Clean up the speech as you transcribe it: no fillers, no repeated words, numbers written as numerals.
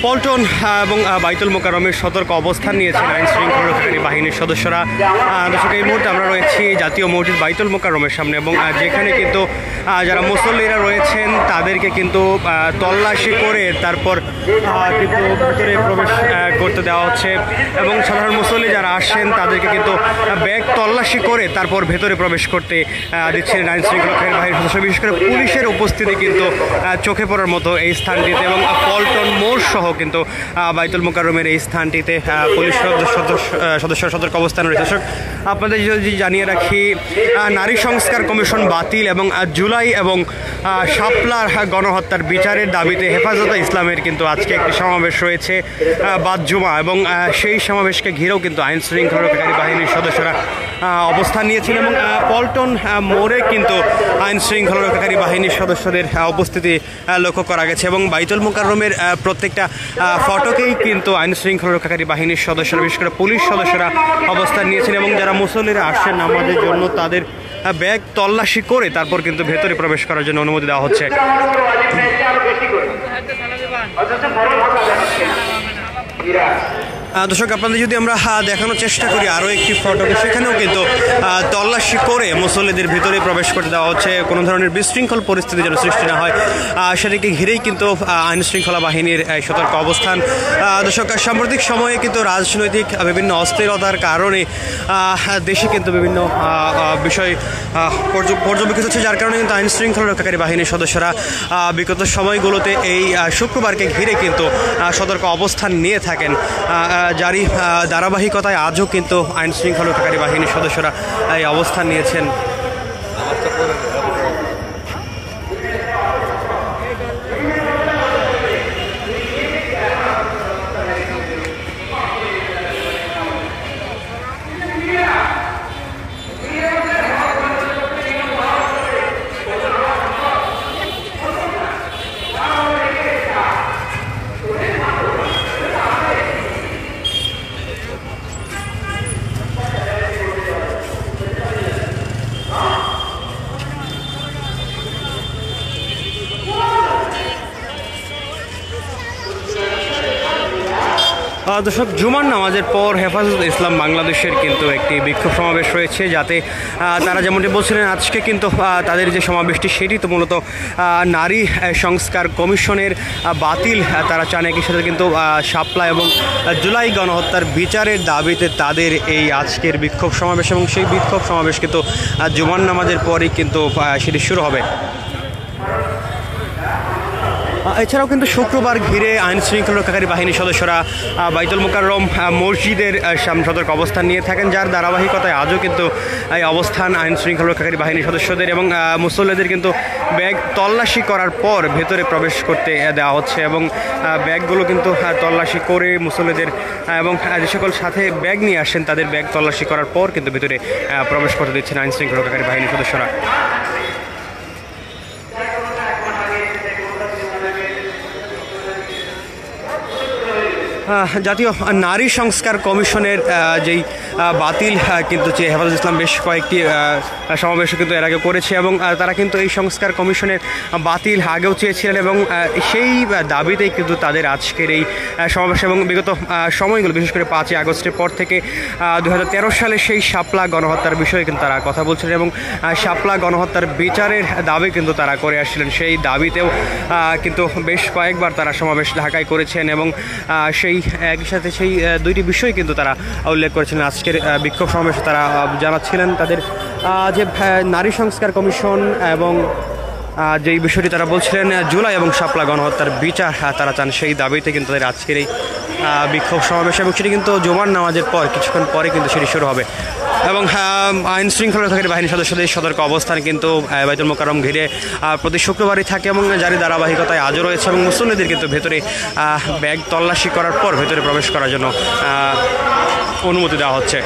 পল্টন এবং বাইতুল মোকাররমের সতর্ক অবস্থান নিয়েছেন আইন শৃঙ্খলা রক্ষাকারী বাহিনীর সদস্যরা। দর্শক, এই মুহূর্তে আমরা রয়েছি জাতীয় মসজিদ বাইতুল মোকাররমের সামনে এবং যেখানে কিন্তু যারা মুসল্লিরা রয়েছেন তাদেরকে কিন্তু তল্লাশি করে তারপর কিন্তু ভেতরে প্রবেশ করতে দেওয়া হচ্ছে এবং সাধারণ মুসল্লি যারা আসছেন তাদেরকে কিন্তু ব্যাগ তল্লাশি করে তারপর ভেতরে প্রবেশ করতে দিচ্ছেন আইন শৃঙ্খলা রক্ষাকারী বাহিনীর সদস্য। বিশেষ করে পুলিশের উপস্থিতি কিন্তু চোখে পড়ার মতো এই স্থানটিতে এবং পল্টন মোড় সহ কিন্তু বাইতুল মোকাররমের এই স্থানটিতে পুলিশ সদস্যরা সতর্ক অবস্থান রয়েছে। দর্শক, আপনাদের যদি জানিয়ে রাখি, নারী সংস্কার কমিশন বাতিল এবং জুলাই এবং শাপলার গণহত্যার বিচারের দাবিতে হেফাজতে ইসলামের কিন্তু আজকে একটি সমাবেশ রয়েছে বাদ জুমা এবং সেই সমাবেশকে ঘিরেও কিন্তু আইন শৃঙ্খলা রক্ষাকারী বাহিনীর সদস্যরা অবস্থান নিয়েছেন এবং পল্টন মোড়ে কিন্তু আইন শৃঙ্খলা রক্ষাকারী বাহিনীর সদস্যদের উপস্থিতি লক্ষ্য করা গেছে এবং বাইতুল মোকাররমের প্রত্যেকটা ফটকেই কিন্তু আইন শৃঙ্খলা রক্ষাকারী বাহিনীর সদস্যরা, বিশেষ করে পুলিশ সদস্যরা অবস্থান নিয়েছেন এবং যারা মুসল্লিরা আসছেন নামাজের জন্য তাদের ব্যাগ তল্লাশি করে তারপর কিন্তু ভেতরে প্রবেশ করার জন্য অনুমতি দেওয়া হচ্ছে। দর্শক, আপনাদের যদি আমরা দেখানোর চেষ্টা করি আরও একটি ফটোকে, সেখানেও কিন্তু তল্লাশি করে মুসল্লিদের ভিতরে প্রবেশ করতে দেওয়া হচ্ছে, কোনো ধরনের বিশৃঙ্খল পরিস্থিতি যেন সৃষ্টি না হয় সেটাকে ঘিরেই কিন্তু আইন শৃঙ্খলা বাহিনীর সতর্ক অবস্থান। দর্শক, সাম্প্রতিক সময়ে কিন্তু রাজনৈতিক বিভিন্ন অস্থিরতার কারণে দেশে কিন্তু বিভিন্ন বিষয় পর্যবেক্ষিত হচ্ছে, যার কারণে কিন্তু আইন শৃঙ্খলা রক্ষাকারী বাহিনীর সদস্যরা বিগত সময়গুলোতে এই শুক্রবারকে ঘিরে কিন্তু সতর্ক অবস্থান নিয়ে থাকেন। জারি ধারাবাহিকতায় আজও কিন্তু আইন শৃঙ্খলা রক্ষাকারী বাহিনীর সদস্যরা এই অবস্থান নিয়েছেন। দর্শক, জুমার নামাজের পর হেফাজতে ইসলাম বাংলাদেশের কিন্তু একটি বিক্ষোভ সমাবেশ রয়েছে, যাতে তারা যেমনটি বলছিলেন আজকে কিন্তু তাদের যে সমাবেশটি সেটি তো মূলত নারী সংস্কার কমিশনের বাতিল তারা চান। একই সাথে কিন্তু শাপলা এবং জুলাই গণহত্যার বিচারের দাবিতে তাদের এই আজকের বিক্ষোভ সমাবেশ এবং সেই বিক্ষোভ সমাবেশ কিন্তু জুমার নামাজের পরই কিন্তু সেটি শুরু হবে। এছাড়াও কিন্তু শুক্রবার ঘিরে আইন শৃঙ্খলা রক্ষাকারী বাহিনীর সদস্যরা বাইতুল মোকাররম মসজিদের সামনে সতর্ক অবস্থান নিয়ে থাকেন, যার ধারাবাহিকতায় আজও কিন্তু এই অবস্থান আইন শৃঙ্খলা রক্ষাকারী বাহিনীর সদস্যদের এবং মুসল্লিদের কিন্তু ব্যাগ তল্লাশি করার পর ভেতরে প্রবেশ করতে দেওয়া হচ্ছে এবং ব্যাগগুলো কিন্তু তল্লাশি করে মুসল্লিদের এবং যে সকল সাথে ব্যাগ নিয়ে আসেন তাদের ব্যাগ তল্লাশি করার পর কিন্তু ভেতরে প্রবেশ করতে দিচ্ছেন আইন শৃঙ্খলা রক্ষাকারী বাহিনীর সদস্যরা। জাতীয় নারী সংস্কার কমিশনের যেই বাতিল কিন্তু যে হেফাজতে ইসলাম বেশ কয়েকটি সমাবেশও কিন্তু এর আগে করেছে এবং তারা কিন্তু এই সংস্কার কমিশনের বাতিল আগেও চেয়েছিলেন এবং সেই দাবিতেই কিন্তু তাদের আজকের এই সমাবেশ এবং বিগত সময়গুলো, বিশেষ করে 5ই আগস্টের পর থেকে 2013 সালে সেই শাপলা গণহত্যার বিষয়ে কিন্তু তারা কথা বলছিলেন এবং শাপলা গণহত্যার বিচারের দাবি কিন্তু তারা করে আসছিলেন। সেই দাবিতেও কিন্তু বেশ কয়েকবার তারা সমাবেশ ঢাকায় করেছেন এবং সেই একই সাথে সেই দুইটি বিষয় কিন্তু তারা উল্লেখ করেছিলেন। আজকের বিক্ষোভ সমাবেশে তারা জানাচ্ছিলেন তাদের যে নারী সংস্কার কমিশন এবং যেই বিষয়টি তারা বলছিলেন জুলাই এবং শাপলা গণহত্যার বিচার তারা চান, সেই দাবিতে কিন্তু তাদের আজকের এই বিক্ষোভ সমাবেশ এবং সেটি কিন্তু জুমার নামাজের পর কিছুক্ষণ পরে কিন্তু সেটি শুরু হবে এবং আইন শৃঙ্খলা রক্ষাকারী বাহিনীর সদস্যদের সতর্ক অবস্থান কিন্তু বাইতুল মোকাররম ঘিরে প্রতি শুক্রবারই থাকে এবং জারি ধারাবাহিকতায় আজও রয়েছে এবং মুসল্লিদের কিন্তু ভেতরে ব্যাগ তল্লাশি করার পর ভেতরে প্রবেশ করার জন্য অনুমতি দেওয়া হচ্ছে।